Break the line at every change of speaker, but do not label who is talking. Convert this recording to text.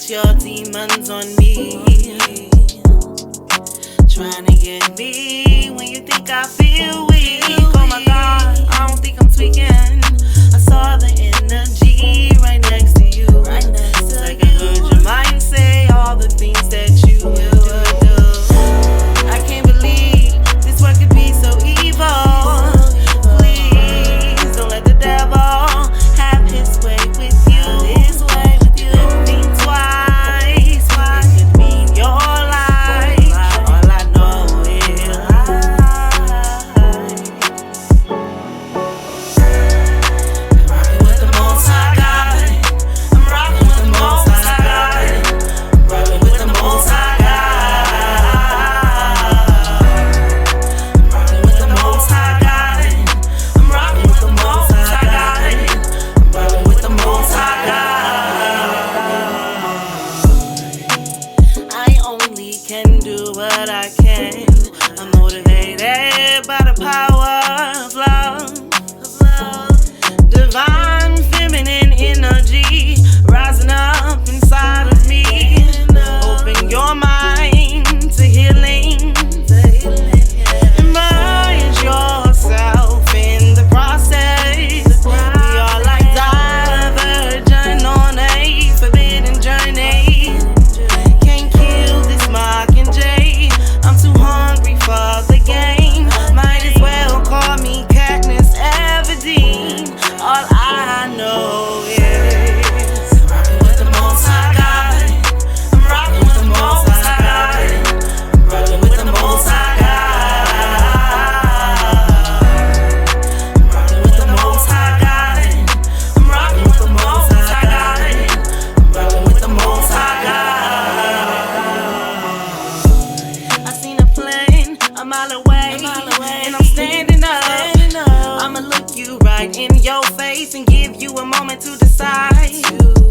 put your demons on me, trying to get me when you think I feel weak. Oh my God, I don't think I'm tweaking. I saw the energy right next to you. It's like I heard your mind say all the things that you will do. I can't believe this world could be so evil. Please don't let the devil have his way with you. Think twice, it could mean your life. All I know is I'm rocking with the Most High God. I'm rocking with the Most High God. I'm rocking with the Most High God. I'm rocking with the Most High God. I'm rocking with the Most High God. I'm rocking with the Most High God. I only can do what I can. I'm motivated by the power of love. Divine feminine energy rising up inside of me. Open your mind to healing. Immerse yourself in the process. We are like divergent on a forbidden journey. Can't kill this mockingjay. I'm too hungry for the game. Might as well call me Katniss Everdeen. All I know is I'm rocking with the Most High God. I'm rocking with the Most High God. I'm rocking with the Most High God. I'm rocking with the Most High God. I'm rocking with the Most High God. I'm rocking with the Most High God. I seen a plane a mile away, and I'm standing up. I'ma look you right in your face and give you a moment to decide.